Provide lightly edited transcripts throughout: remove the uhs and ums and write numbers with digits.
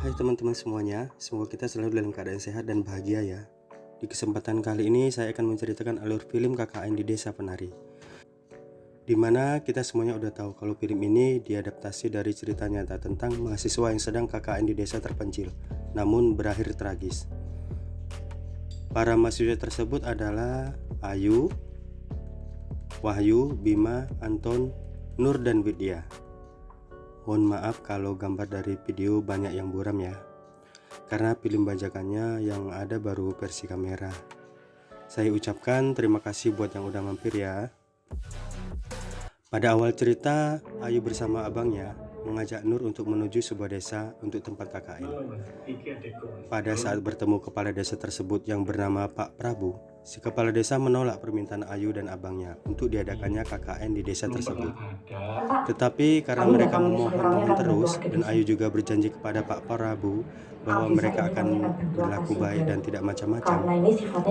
Hai teman-teman semuanya, semoga kita selalu dalam keadaan sehat dan bahagia ya. Di kesempatan kali ini saya akan menceritakan alur film KKN di Desa Penari. Dimana kita semuanya udah tahu kalau film ini diadaptasi dari cerita nyata tentang mahasiswa yang sedang KKN di desa terpencil, namun berakhir tragis. Para mahasiswa tersebut adalah Ayu, Wahyu, Bima, Anton, Nur, dan Widya. Mohon maaf kalau gambar dari video banyak yang buram ya, karena film bajakannya yang ada baru versi kamera. Saya ucapkan terima kasih buat yang udah mampir ya. Pada awal cerita, Ayu bersama abangnya mengajak Nur untuk menuju sebuah desa untuk tempat KKN. Pada saat bertemu kepala desa tersebut yang bernama Pak Prabu, si kepala desa menolak permintaan Ayu dan abangnya untuk diadakannya KKN di desa tersebut. Tetapi karena mereka memohon terus dan Ayu juga berjanji kepada Pak Prabu bahwa mereka akan berlaku baik dan tidak macam-macam,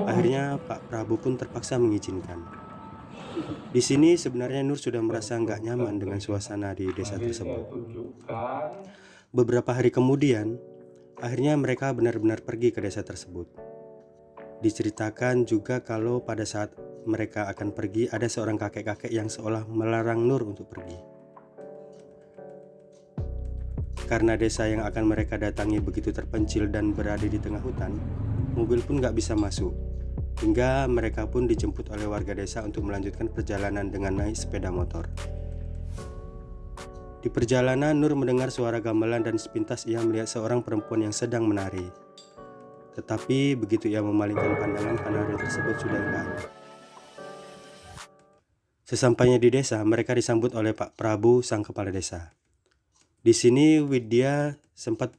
akhirnya Pak Prabu pun terpaksa mengizinkan. Di sini sebenarnya Nur sudah merasa nggak nyaman dengan suasana di desa tersebut. Beberapa hari kemudian, akhirnya mereka benar-benar pergi ke desa tersebut. Diceritakan juga kalau pada saat mereka akan pergi ada seorang kakek-kakek yang seolah melarang Nur untuk pergi. Karena desa yang akan mereka datangi begitu terpencil dan berada di tengah hutan, mobil pun nggak bisa masuk. Hingga mereka pun dijemput oleh warga desa untuk melanjutkan perjalanan dengan naik sepeda motor. Di perjalanan, Nur mendengar suara gamelan dan sepintas ia melihat seorang perempuan yang sedang menari. Tetapi begitu ia memalingkan pandangan, penari tersebut sudah hilang. Sesampainya di desa, mereka disambut oleh Pak Prabu, sang kepala desa. Di sini Widya sempat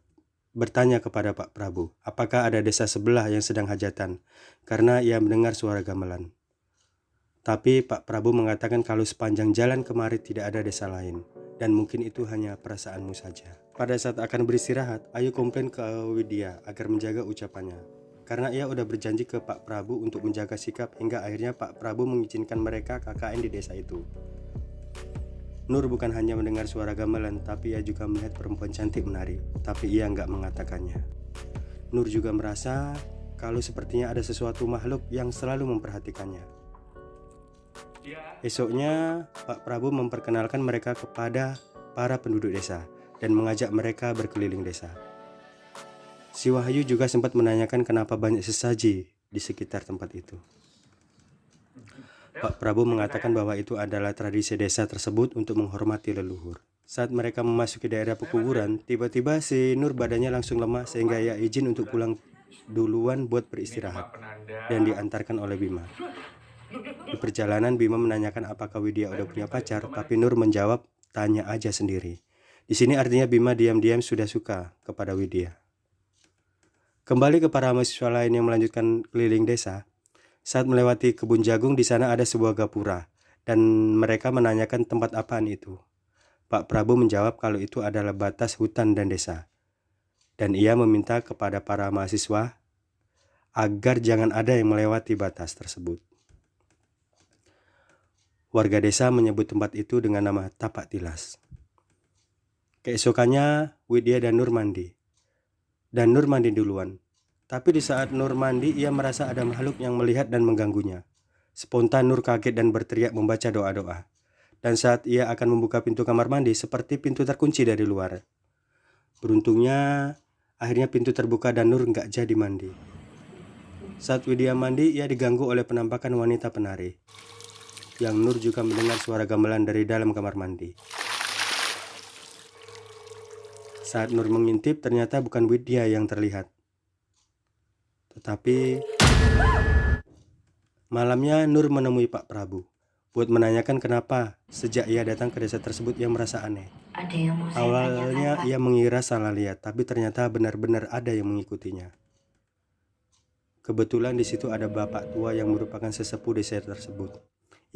bertanya kepada Pak Prabu, apakah ada desa sebelah yang sedang hajatan, karena ia mendengar suara gamelan. Tapi Pak Prabu mengatakan kalau sepanjang jalan kemari tidak ada desa lain, dan mungkin itu hanya perasaanmu saja. Pada saat akan beristirahat, Ayu komplain ke Widya agar menjaga ucapannya, karena ia udah berjanji ke Pak Prabu untuk menjaga sikap hingga akhirnya Pak Prabu mengizinkan mereka KKN di desa itu. Nur bukan hanya mendengar suara gamelan, tapi ia juga melihat perempuan cantik menari, tapi ia nggak mengatakannya. Nur juga merasa kalau sepertinya ada sesuatu makhluk yang selalu memperhatikannya. Esoknya, Pak Prabu memperkenalkan mereka kepada para penduduk desa dan mengajak mereka berkeliling desa. Si Wahyu juga sempat menanyakan kenapa banyak sesaji di sekitar tempat itu. Pak Prabu mengatakan bahwa itu adalah tradisi desa tersebut untuk menghormati leluhur. Saat mereka memasuki daerah pekuburan, tiba-tiba si Nur badannya langsung lemah sehingga ia izin untuk pulang duluan buat beristirahat dan diantarkan oleh Bima. Di perjalanan Bima menanyakan apakah Widya udah punya pacar, tapi Nur menjawab tanya aja sendiri. Di sini artinya Bima diam-diam sudah suka kepada Widya. Kembali ke para mahasiswa lain yang melanjutkan keliling desa. Saat melewati kebun jagung, di sana ada sebuah gapura, dan mereka menanyakan tempat apaan itu. Pak Prabu menjawab kalau itu adalah batas hutan dan desa, dan ia meminta kepada para mahasiswa agar jangan ada yang melewati batas tersebut. Warga desa menyebut tempat itu dengan nama Tapak Tilas. Keesokannya, Widya dan Nur mandi. Dan Nur mandi duluan. Tapi di saat Nur mandi, ia merasa ada makhluk yang melihat dan mengganggunya. Spontan Nur kaget dan berteriak membaca doa-doa. Dan saat ia akan membuka pintu kamar mandi, seperti pintu terkunci dari luar. Beruntungnya, akhirnya pintu terbuka dan Nur nggak jadi mandi. Saat Widya mandi, ia diganggu oleh penampakan wanita penari. Yang Nur juga mendengar suara gamelan dari dalam kamar mandi. Saat Nur mengintip, ternyata bukan Widya yang terlihat. Tetapi malamnya Nur menemui Pak Prabu buat menanyakan kenapa sejak ia datang ke desa tersebut ia merasa aneh. Awalnya ia mengira salah lihat, tapi ternyata benar-benar ada yang mengikutinya. Kebetulan di situ ada bapak tua yang merupakan sesepuh desa tersebut.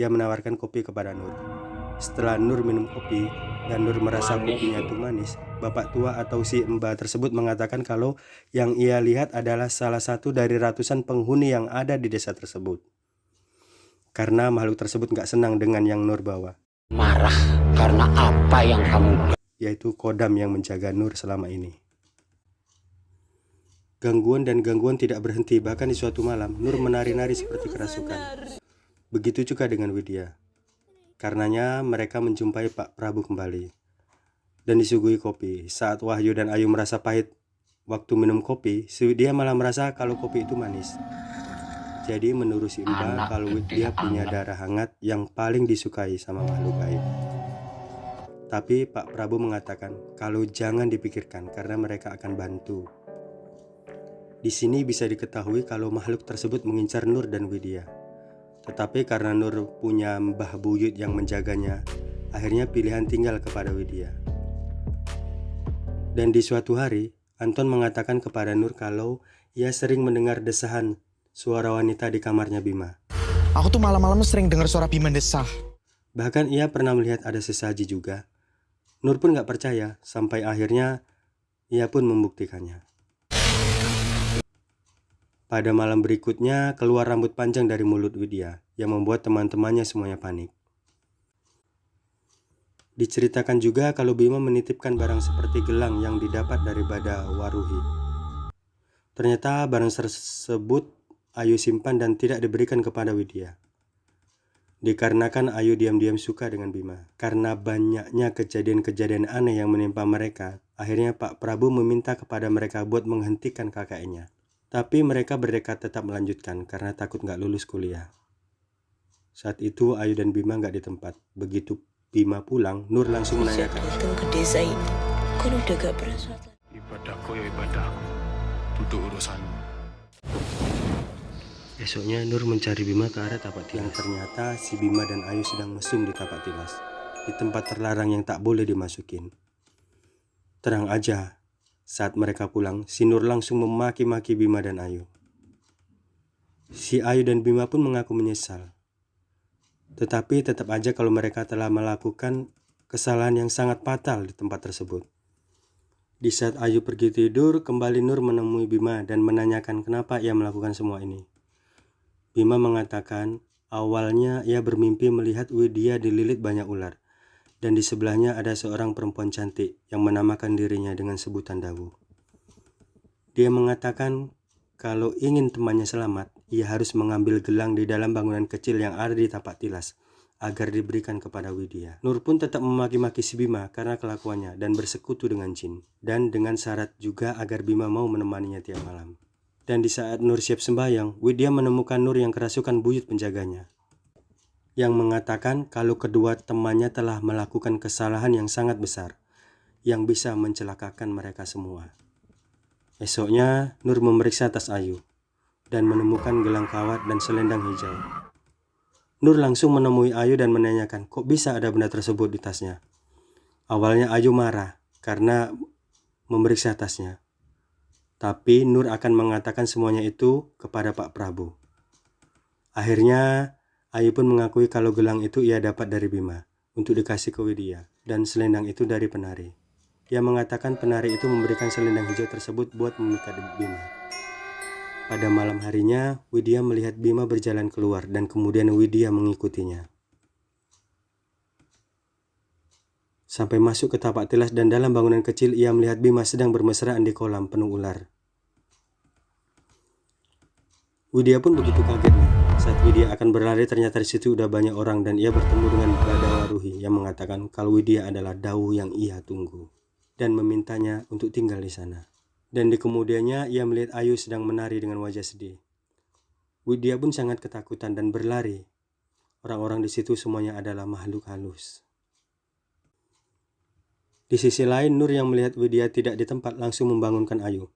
Ia menawarkan kopi kepada Nur. Setelah Nur minum kopi dan Nur merasa kopinya itu manis, bapak tua atau si Mbah tersebut mengatakan kalau yang ia lihat adalah salah satu dari ratusan penghuni yang ada di desa tersebut. Karena makhluk tersebut gak senang dengan yang Nur bawa. Marah karena apa yang kamu, yaitu kodam yang menjaga Nur selama ini. Gangguan dan gangguan tidak berhenti, bahkan di suatu malam Nur menari-nari seperti kerasukan. Begitu juga dengan Widya. Karenanya mereka menjumpai Pak Prabu kembali dan disuguhi kopi. Saat Wahyu dan Ayu merasa pahit waktu minum kopi, si Widya malah merasa kalau kopi itu manis. Jadi menurut si Mbak, kalau Widya punya darah hangat yang paling disukai sama makhluk gaib. Tapi Pak Prabu mengatakan kalau jangan dipikirkan karena mereka akan bantu. Di sini bisa diketahui kalau makhluk tersebut mengincar Nur dan Widya. Tetapi karena Nur punya Mbah Buyut yang menjaganya, akhirnya pilihan tinggal kepada Widya. Dan di suatu hari, Anton mengatakan kepada Nur kalau ia sering mendengar desahan suara wanita di kamarnya Bima. Aku tuh malam-malam sering dengar suara Bima desah. Bahkan ia pernah melihat ada sesaji juga. Nur pun gak percaya, sampai akhirnya ia pun membuktikannya. Pada malam berikutnya, keluar rambut panjang dari mulut Widya yang membuat teman-temannya semuanya panik. Diceritakan juga kalau Bima menitipkan barang seperti gelang yang didapat dari Bada Waruhi. Ternyata barang tersebut Ayu simpan dan tidak diberikan kepada Widya. Dikarenakan Ayu diam-diam suka dengan Bima. Karena banyaknya kejadian-kejadian aneh yang menimpa mereka, akhirnya Pak Prabu meminta kepada mereka buat menghentikan KKN-nya. Tapi mereka berdekat tetap melanjutkan karena takut gak lulus kuliah. Saat itu Ayu dan Bima gak di tempat. Begitu Bima pulang, Nur langsung menanyakan, datang ke desa ini, kan udah gak pernah sholat. Ibadahku ya ibadahku, duduk urusanmu. Esoknya Nur mencari Bima ke arah tapak tilas. Ternyata si Bima dan Ayu sedang mesum di tapak tilas, di tempat terlarang yang tak boleh dimasukin. Terang aja, saat mereka pulang, si Nur langsung memaki-maki Bima dan Ayu. Si Ayu dan Bima pun mengaku menyesal. Tetapi tetap aja kalau mereka telah melakukan kesalahan yang sangat fatal di tempat tersebut. Di saat Ayu pergi tidur, kembali Nur menemui Bima dan menanyakan kenapa ia melakukan semua ini. Bima mengatakan awalnya ia bermimpi melihat Widya dililit banyak ular. Dan di sebelahnya ada seorang perempuan cantik yang menamakan dirinya dengan sebutan Dawu. Dia mengatakan kalau ingin temannya selamat, ia harus mengambil gelang di dalam bangunan kecil yang ada di tapak tilas agar diberikan kepada Widya. Nur pun tetap memaki-maki si Bima karena kelakuannya dan bersekutu dengan jin. Dan dengan syarat juga agar Bima mau menemaninya tiap malam. Dan di saat Nur siap sembahyang, Widya menemukan Nur yang kerasukan buyut penjaganya, yang mengatakan kalau kedua temannya telah melakukan kesalahan yang sangat besar, yang bisa mencelakakan mereka semua. Esoknya, Nur memeriksa tas Ayu, dan menemukan gelang kawat dan selendang hijau. Nur langsung menemui Ayu dan menanyakan kok bisa ada benda tersebut di tasnya. Awalnya Ayu marah karena memeriksa tasnya. Tapi Nur akan mengatakan semuanya itu kepada Pak Prabu. Akhirnya, Ayu pun mengakui kalau gelang itu ia dapat dari Bima untuk dikasih ke Widya dan selendang itu dari penari. Ia mengatakan penari itu memberikan selendang hijau tersebut buat memikat Bima. Pada malam harinya, Widya melihat Bima berjalan keluar dan kemudian Widya mengikutinya. Sampai masuk ke tapak tilas dan dalam bangunan kecil ia melihat Bima sedang bermesraan di kolam penuh ular. Widya pun begitu kagetnya. Saat Widya akan berlari ternyata di situ udah banyak orang dan ia bertemu dengan Bada Waruhi yang mengatakan kalau Widya adalah Dawu yang ia tunggu dan memintanya untuk tinggal di sana. Dan di kemudiannya ia melihat Ayu sedang menari dengan wajah sedih. Widya pun sangat ketakutan dan berlari. Orang-orang di situ semuanya adalah makhluk halus. Di sisi lain, Nur yang melihat Widya tidak di tempat langsung membangunkan Ayu.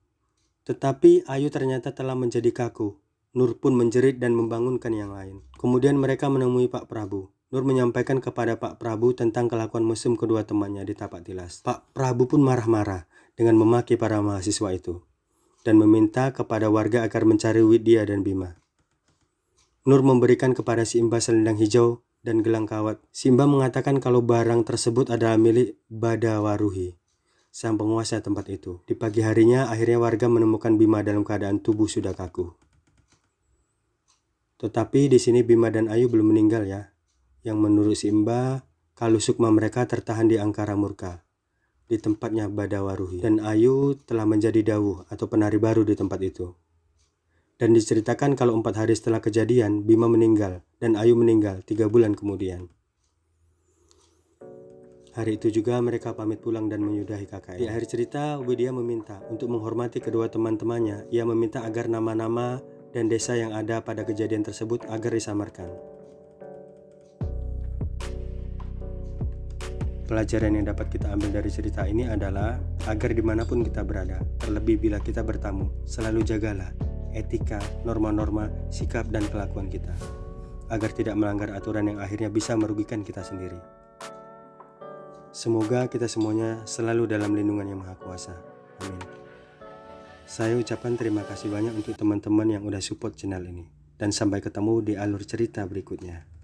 Tetapi Ayu ternyata telah menjadi kaku. Nur pun menjerit dan membangunkan yang lain. Kemudian mereka menemui Pak Prabu. Nur menyampaikan kepada Pak Prabu tentang kelakuan mesum kedua temannya di tapak tilas. Pak Prabu pun marah-marah dengan memaki para mahasiswa itu dan meminta kepada warga agar mencari Widya dan Bima. Nur memberikan kepada si Imba selendang hijau dan gelang kawat. Si Imba mengatakan kalau barang tersebut adalah milik Bada Waruhi, sang penguasa tempat itu. Di pagi harinya akhirnya warga menemukan Bima dalam keadaan tubuh sudah kaku. Tetapi di sini Bima dan Ayu belum meninggal ya. Yang menurut si Imba, kalau sukma mereka tertahan di angkara murka. di tempatnya Badawaruhi, dan Ayu telah menjadi dawuh atau penari baru di tempat itu. Dan diceritakan kalau 4 hari setelah kejadian, Bima meninggal dan Ayu meninggal 3 bulan kemudian. Hari itu juga mereka pamit pulang dan menyudahi KKN. Di akhir cerita, Widya meminta untuk menghormati kedua teman-temannya. Ia meminta agar nama-nama dan desa yang ada pada kejadian tersebut agar disamarkan. Pelajaran yang dapat kita ambil dari cerita ini adalah agar dimanapun kita berada, terlebih bila kita bertamu, selalu jagalah etika, norma-norma, sikap, dan kelakuan kita, agar tidak melanggar aturan yang akhirnya bisa merugikan kita sendiri. Semoga kita semuanya selalu dalam lindungan Yang Maha Kuasa. Amin. Saya ucapkan terima kasih banyak untuk teman-teman yang udah support channel ini. Dan sampai ketemu di alur cerita berikutnya.